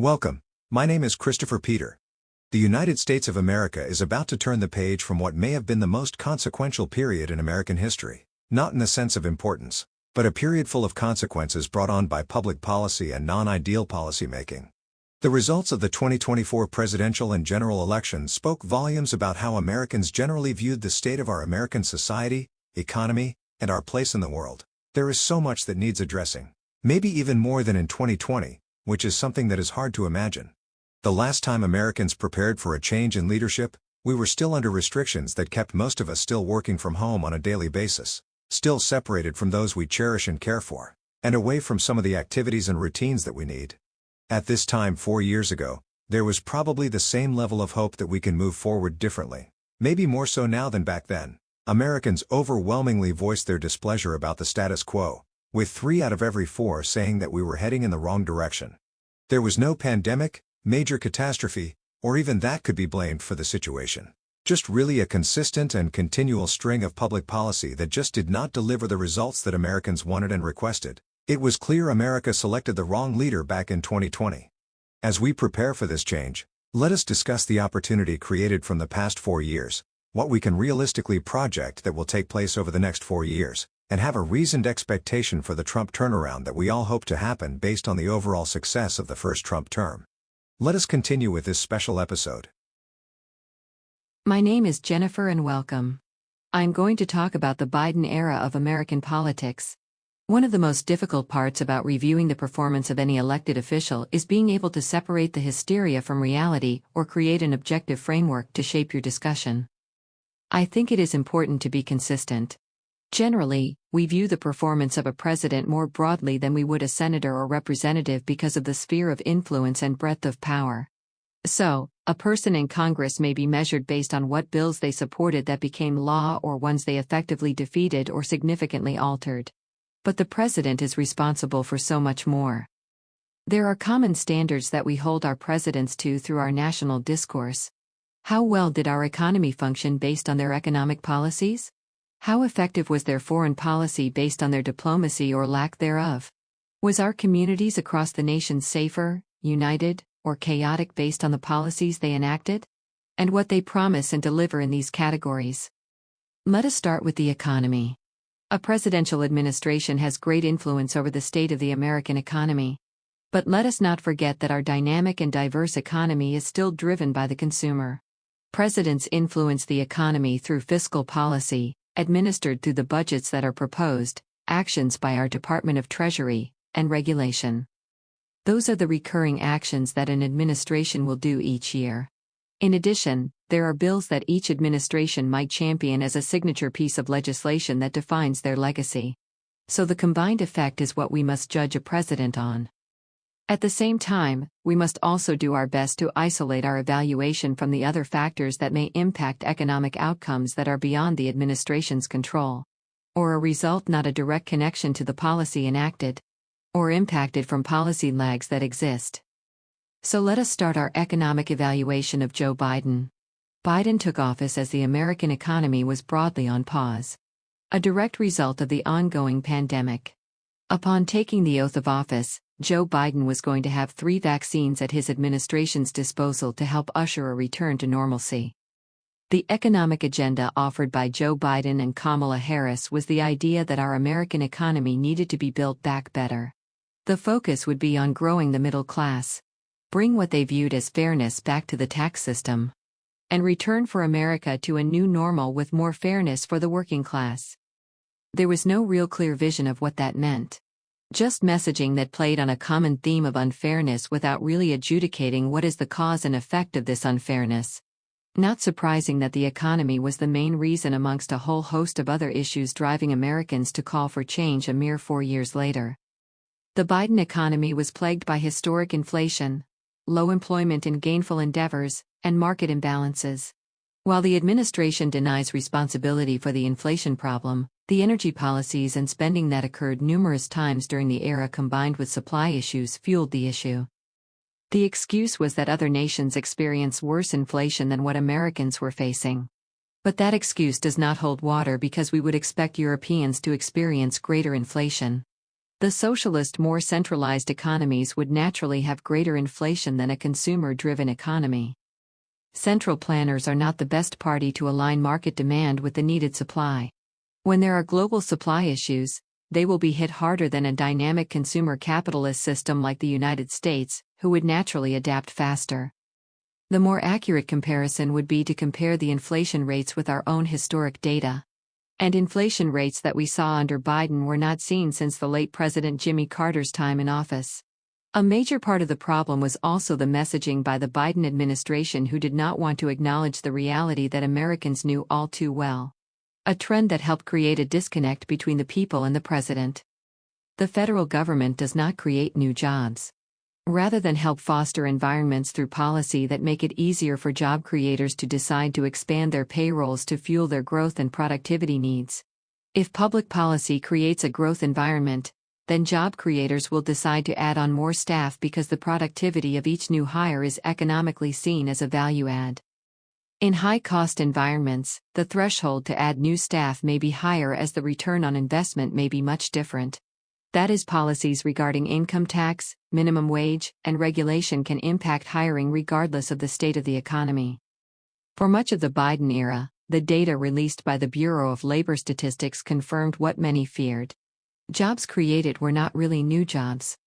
Welcome. My name is Christopher Peter. The United States of America is about to turn the page from what may have been the most consequential period in American history, not in the sense of importance, but a period full of consequences brought on by public policy and non-ideal policymaking. The results of the 2024 presidential and general elections spoke volumes about how Americans generally viewed the state of our American society, economy, and our place in the world. There is so much that needs addressing, maybe even more than in 2020, which is something that is hard to imagine. The last time Americans prepared for a change in leadership, we were still under restrictions that kept most of us still working from home on a daily basis, still separated from those we cherish and care for, and away from some of the activities and routines that we need. At this time 4 years ago, there was probably the same level of hope that we can move forward differently, maybe more so now than back then. Americans overwhelmingly voiced their displeasure about the status quo, with 3 out of every 4 saying that we were heading in the wrong direction. There was no pandemic, major catastrophe, or even that could be blamed for the situation. Just really a consistent and continual string of public policy that just did not deliver the results that Americans wanted and requested. It was clear America selected the wrong leader back in 2020. As we prepare for this change, let us discuss the opportunity created from the past 4 years, what we can realistically project that will take place over the next 4 years, and have a reasoned expectation for the Trump turnaround that we all hope to happen based on the overall success of the first Trump term. Let us continue with this special episode. My name is Jennifer and welcome. I'm going to talk about the Biden era of American politics. One of the most difficult parts about reviewing the performance of any elected official is being able to separate the hysteria from reality or create an objective framework to shape your discussion. I think it is important to be consistent. Generally, we view the performance of a president more broadly than we would a senator or representative because of the sphere of influence and breadth of power. So, a person in Congress may be measured based on what bills they supported that became law or ones they effectively defeated or significantly altered. But the president is responsible for so much more. There are common standards that we hold our presidents to through our national discourse. How well did our economy function based on their economic policies? How effective was their foreign policy based on their diplomacy or lack thereof? Was our communities across the nation safer, united, or chaotic based on the policies they enacted? And what they promise and deliver in these categories. Let us start with the economy. A presidential administration has great influence over the state of the American economy. But let us not forget that our dynamic and diverse economy is still driven by the consumer. Presidents influence the economy through fiscal policy, administered through the budgets that are proposed, actions by our Department of Treasury, and regulation. Those are the recurring actions that an administration will do each year. In addition, there are bills that each administration might champion as a signature piece of legislation that defines their legacy. So the combined effect is what we must judge a president on. At the same time, we must also do our best to isolate our evaluation from the other factors that may impact economic outcomes that are beyond the administration's control, or a result not a direct connection to the policy enacted, or impacted from policy lags that exist. So let us start our economic evaluation of Joe Biden. Biden took office as the American economy was broadly on pause, a direct result of the ongoing pandemic. Upon taking the oath of office, Joe Biden was going to have 3 vaccines at his administration's disposal to help usher a return to normalcy. The economic agenda offered by Joe Biden and Kamala Harris was the idea that our American economy needed to be built back better. The focus would be on growing the middle class, bring what they viewed as fairness back to the tax system, and return for America to a new normal with more fairness for the working class. There was no real clear vision of what that meant. Just messaging that played on a common theme of unfairness without really adjudicating what is the cause and effect of this unfairness. Not surprising that the economy was the main reason amongst a whole host of other issues driving Americans to call for change a mere 4 years later. The Biden economy was plagued by historic inflation, low employment in gainful endeavors, and market imbalances. While the administration denies responsibility for the inflation problem, the energy policies and spending that occurred numerous times during the era combined with supply issues fueled the issue. The excuse was that other nations experience worse inflation than what Americans were facing. But that excuse does not hold water because we would expect Europeans to experience greater inflation. The socialist, more centralized economies would naturally have greater inflation than a consumer-driven economy. Central planners are not the best party to align market demand with the needed supply. When there are global supply issues, they will be hit harder than a dynamic consumer capitalist system like the United States, who would naturally adapt faster. The more accurate comparison would be to compare the inflation rates with our own historic data. And inflation rates that we saw under Biden were not seen since the late President Jimmy Carter's time in office. A major part of the problem was also the messaging by the Biden administration, who did not want to acknowledge the reality that Americans knew all too well. A trend that helped create a disconnect between the people and the president. The federal government does not create new jobs. Rather than help foster environments through policy that make it easier for job creators to decide to expand their payrolls to fuel their growth and productivity needs. If public policy creates a growth environment, then job creators will decide to add on more staff because the productivity of each new hire is economically seen as a value add. In high-cost environments, the threshold to add new staff may be higher as the return on investment may be much different. That is, policies regarding income tax, minimum wage, and regulation can impact hiring regardless of the state of the economy. For much of the Biden era, the data released by the Bureau of Labor Statistics confirmed what many feared. Jobs created were not really new jobs,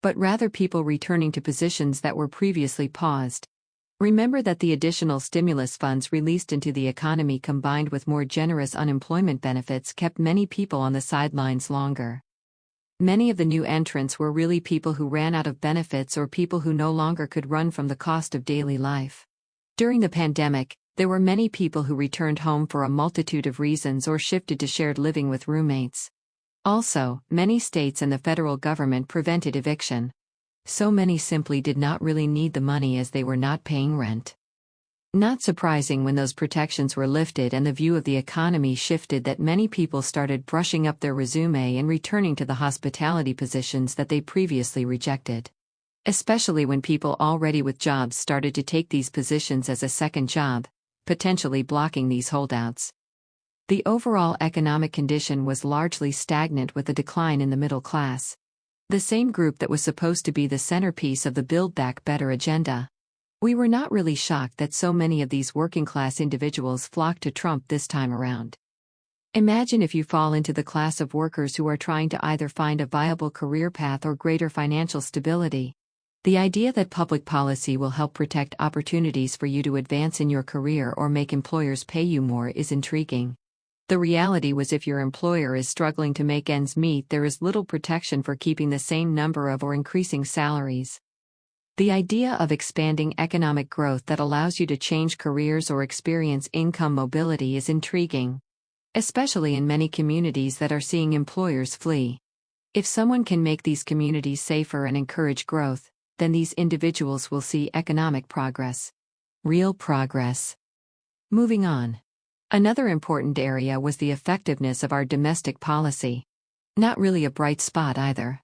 but rather people returning to positions that were previously paused. Remember that the additional stimulus funds released into the economy combined with more generous unemployment benefits kept many people on the sidelines longer. Many of the new entrants were really people who ran out of benefits or people who no longer could run from the cost of daily life. During the pandemic, there were many people who returned home for a multitude of reasons or shifted to shared living with roommates. Also, many states and the federal government prevented eviction. So many simply did not really need the money as they were not paying rent. Not surprising when those protections were lifted and the view of the economy shifted that many people started brushing up their resume and returning to the hospitality positions that they previously rejected. Especially when people already with jobs started to take these positions as a second job, potentially blocking these holdouts. The overall economic condition was largely stagnant with a decline in the middle class. The same group that was supposed to be the centerpiece of the Build Back Better agenda. We were not really shocked that so many of these working-class individuals flocked to Trump this time around. Imagine if you fall into the class of workers who are trying to either find a viable career path or greater financial stability. The idea that public policy will help protect opportunities for you to advance in your career or make employers pay you more is intriguing. The reality was, if your employer is struggling to make ends meet, there is little protection for keeping the same number of or increasing salaries. The idea of expanding economic growth that allows you to change careers or experience income mobility is intriguing, especially in many communities that are seeing employers flee. If someone can make these communities safer and encourage growth, then these individuals will see economic progress. Real progress. Moving on. Another important area was the effectiveness of our domestic policy. Not really a bright spot either.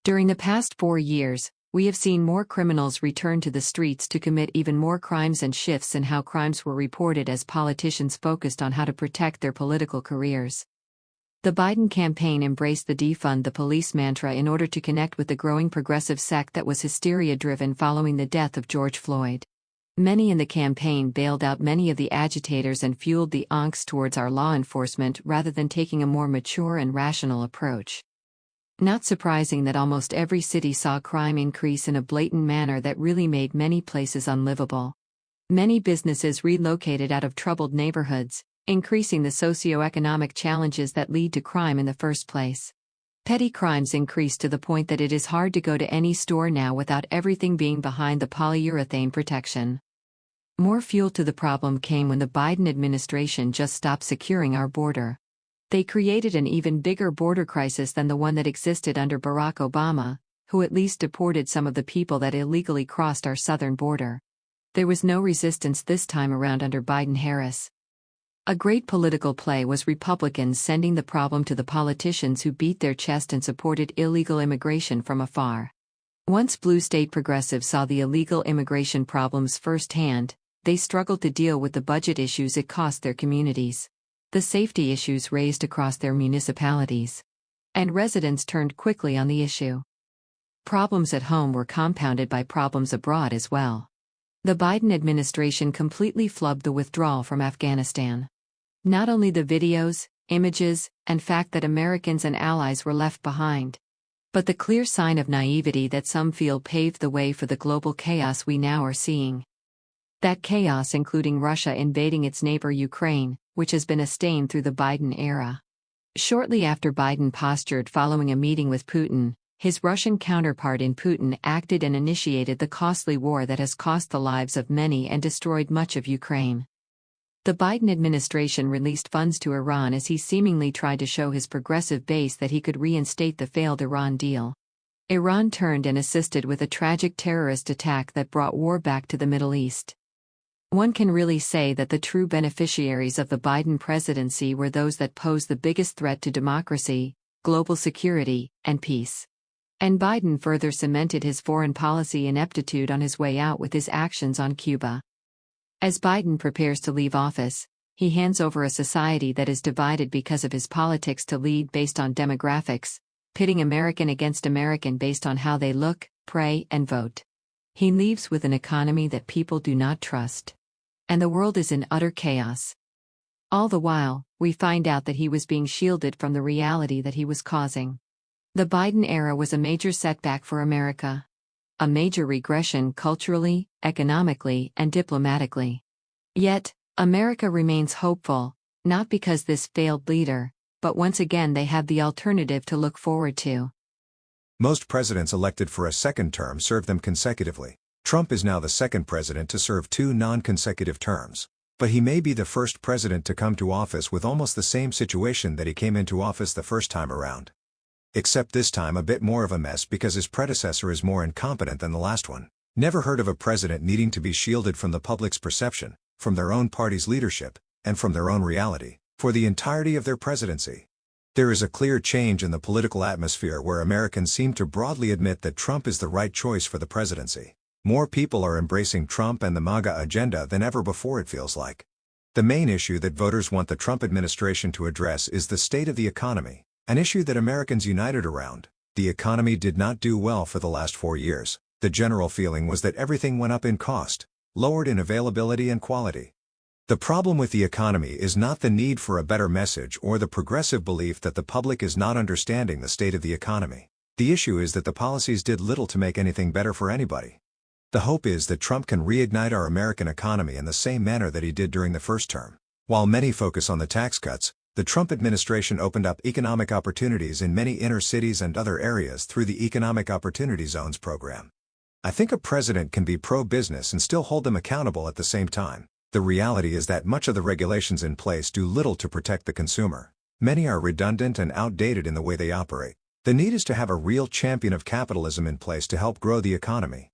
During the past 4 years, we have seen more criminals return to the streets to commit even more crimes and shifts in how crimes were reported as politicians focused on how to protect their political careers. The Biden campaign embraced the defund the police mantra in order to connect with the growing progressive sect that was hysteria-driven following the death of George Floyd. Many in the campaign bailed out many of the agitators and fueled the angst towards our law enforcement rather than taking a more mature and rational approach. Not surprising that almost every city saw crime increase in a blatant manner that really made many places unlivable. Many businesses relocated out of troubled neighborhoods, increasing the socioeconomic challenges that lead to crime in the first place. Petty crimes increased to the point that it is hard to go to any store now without everything being behind the polyurethane protection. More fuel to the problem came when the Biden administration just stopped securing our border. They created an even bigger border crisis than the one that existed under Barack Obama, who at least deported some of the people that illegally crossed our southern border. There was no resistance this time around under Biden-Harris. A great political play was Republicans sending the problem to the politicians who beat their chest and supported illegal immigration from afar. Once blue state progressives saw the illegal immigration problems firsthand, they struggled to deal with the budget issues it cost their communities. The safety issues raised across their municipalities. and residents turned quickly on the issue. Problems at home were compounded by problems abroad as well. The Biden administration completely flubbed the withdrawal from Afghanistan. Not only the videos, images, and fact that Americans and allies were left behind, but the clear sign of naivety that some feel paved the way for the global chaos we now are seeing. That chaos including Russia invading its neighbor Ukraine, which has been a stain through the Biden era. Shortly after Biden postured following a meeting with Putin, his Russian counterpart in Putin acted and initiated the costly war that has cost the lives of many and destroyed much of Ukraine. The Biden administration released funds to Iran as he seemingly tried to show his progressive base that he could reinstate the failed Iran deal. Iran turned and assisted with a tragic terrorist attack that brought war back to the Middle East. One can really say that the true beneficiaries of the Biden presidency were those that pose the biggest threat to democracy, global security, and peace. And Biden further cemented his foreign policy ineptitude on his way out with his actions on Cuba. As Biden prepares to leave office, he hands over a society that is divided because of his politics to lead based on demographics, pitting American against American based on how they look, pray, and vote. He leaves with an economy that people do not trust. And the world is in utter chaos. All the while, we find out that he was being shielded from the reality that he was causing. The Biden era was a major setback for America. A major regression culturally, economically, and diplomatically. Yet, America remains hopeful, not because this failed leader, but once again they have the alternative to look forward to. Most presidents elected for a second term serve them consecutively. Trump is now the second president to serve 2 non-consecutive terms. But he may be the first president to come to office with almost the same situation that he came into office the first time around. Except this time a bit more of a mess because his predecessor is more incompetent than the last one. Never heard of a president needing to be shielded from the public's perception, from their own party's leadership, and from their own reality, for the entirety of their presidency. There is a clear change in the political atmosphere where Americans seem to broadly admit that Trump is the right choice for the presidency. More people are embracing Trump and the MAGA agenda than ever before, it feels like. The main issue that voters want the Trump administration to address is the state of the economy, an issue that Americans united around. The economy did not do well for the last 4 years. The general feeling was that everything went up in cost, lowered in availability and quality. The problem with the economy is not the need for a better message or the progressive belief that the public is not understanding the state of the economy. The issue is that the policies did little to make anything better for anybody. The hope is that Trump can reignite our American economy in the same manner that he did during the first term. While many focus on the tax cuts, the Trump administration opened up economic opportunities in many inner cities and other areas through the Economic Opportunity Zones program. I think a president can be pro-business and still hold them accountable at the same time. The reality is that much of the regulations in place do little to protect the consumer. Many are redundant and outdated in the way they operate. The need is to have a real champion of capitalism in place to help grow the economy.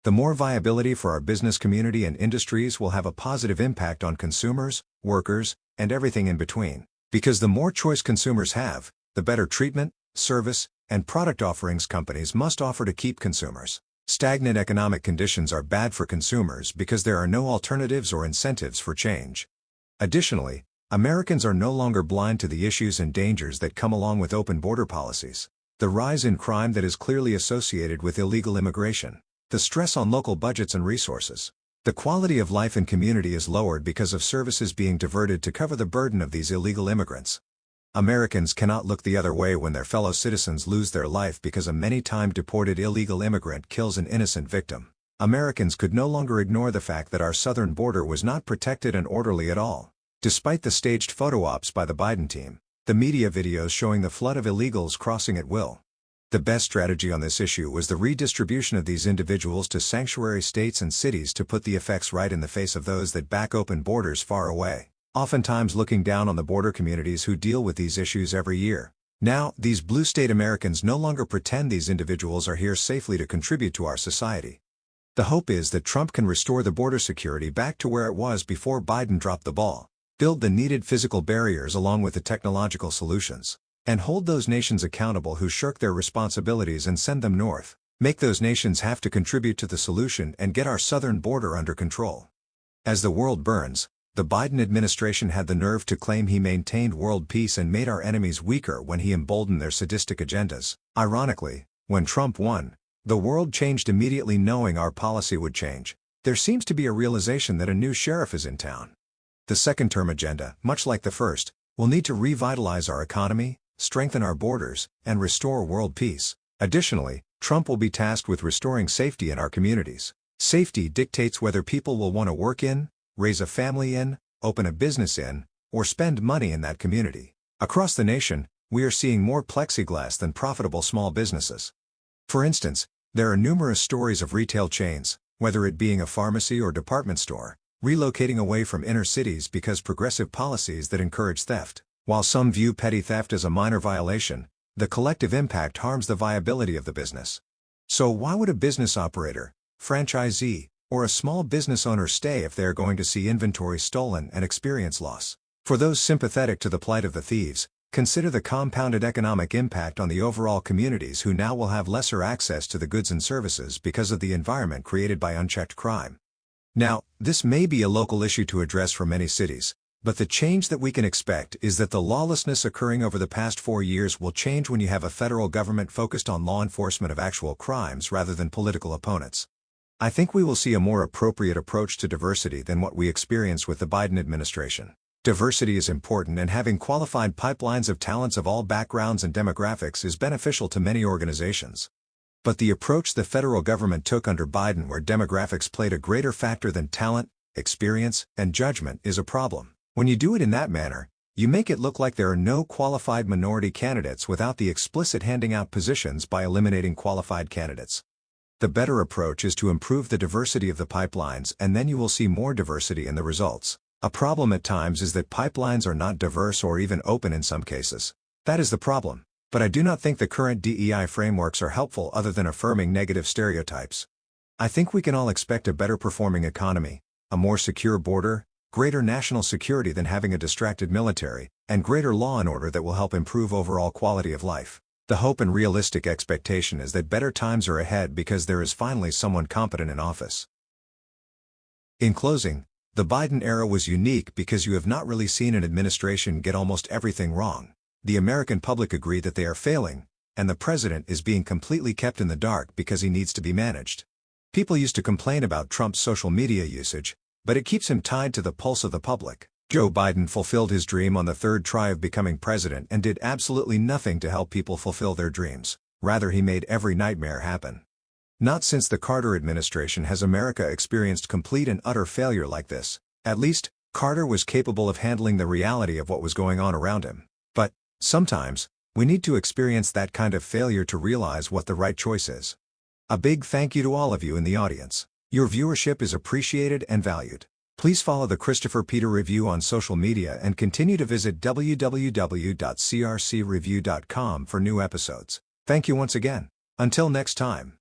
The more viability for our business community and industries will have a positive impact on consumers, workers, and everything in between. Because the more choice consumers have, the better treatment, service, and product offerings companies must offer to keep consumers. Stagnant economic conditions are bad for consumers because there are no alternatives or incentives for change. Additionally, Americans are no longer blind to the issues and dangers that come along with open border policies. The rise in crime that is clearly associated with illegal immigration. The stress on local budgets and resources. The quality of life in community is lowered because of services being diverted to cover the burden of these illegal immigrants. Americans cannot look the other way when their fellow citizens lose their life because a many-time deported illegal immigrant kills an innocent victim. Americans could no longer ignore the fact that our southern border was not protected and orderly at all. Despite the staged photo ops by the Biden team, the media videos showing the flood of illegals crossing at will. The best strategy on this issue was the redistribution of these individuals to sanctuary states and cities to put the effects right in the face of those that back open borders far away, oftentimes looking down on the border communities who deal with these issues every year. Now, these blue state Americans no longer pretend these individuals are here safely to contribute to our society. The hope is that Trump can restore the border security back to where it was before Biden dropped the ball, build the needed physical barriers along with the technological solutions, and hold those nations accountable who shirk their responsibilities and send them north. Make those nations have to contribute to the solution and get our southern border under control. As the world burns, The Biden administration had the nerve to claim he maintained world peace and made our enemies weaker when he emboldened their sadistic agendas. Ironically, when Trump won, the world changed immediately knowing our policy would change. There seems to be a realization that a new sheriff is in town. The second-term agenda, much like the first, will need to revitalize our economy, strengthen our borders, and restore world peace. Additionally, Trump will be tasked with restoring safety in our communities. Safety dictates whether people will want to work in, raise a family in, open a business in, or spend money in that community. Across the nation, we are seeing more plexiglass than profitable small businesses. For instance, there are numerous stories of retail chains, whether it being a pharmacy or department store, relocating away from inner cities because progressive policies that encourage theft. While some view petty theft as a minor violation, the collective impact harms the viability of the business. So why would a business operator, franchisee, or a small business owner stay if they are going to see inventory stolen and experience loss? For those sympathetic to the plight of the thieves, consider the compounded economic impact on the overall communities who now will have lesser access to the goods and services because of the environment created by unchecked crime. Now, this may be a local issue to address for many cities, but the change that we can expect is that the lawlessness occurring over the past 4 years will change when you have a federal government focused on law enforcement of actual crimes rather than political opponents. I think we will see a more appropriate approach to diversity than what we experienced with the Biden administration. Diversity is important, and having qualified pipelines of talents of all backgrounds and demographics is beneficial to many organizations. But the approach the federal government took under Biden, where demographics played a greater factor than talent, experience, and judgment, is a problem. When you do it in that manner, you make it look like there are no qualified minority candidates without the explicit handing out positions by eliminating qualified candidates. The better approach is to improve the diversity of the pipelines, and then you will see more diversity in the results. A problem at times is that pipelines are not diverse or even open in some cases. That is the problem. But I do not think the current DEI frameworks are helpful other than affirming negative stereotypes. I think we can all expect a better performing economy, a more secure border, greater national security than having a distracted military, and greater law and order that will help improve overall quality of life. The hope and realistic expectation is that better times are ahead because there is finally someone competent in office. In closing, the Biden era was unique because you have not really seen an administration get almost everything wrong. The American public agree that they are failing, and the president is being completely kept in the dark because he needs to be managed. People used to complain about Trump's social media usage, but it keeps him tied to the pulse of the public. Joe Biden fulfilled his dream on the third try of becoming president and did absolutely nothing to help people fulfill their dreams. Rather, he made every nightmare happen. Not since the Carter administration has America experienced complete and utter failure like this. At least, Carter was capable of handling the reality of what was going on around him. But, sometimes, we need to experience that kind of failure to realize what the right choice is. A big thank you to all of you in the audience. Your viewership is appreciated and valued. Please follow the Christopher Peter Review on social media and continue to visit www.crcreview.com for new episodes. Thank you once again. Until next time.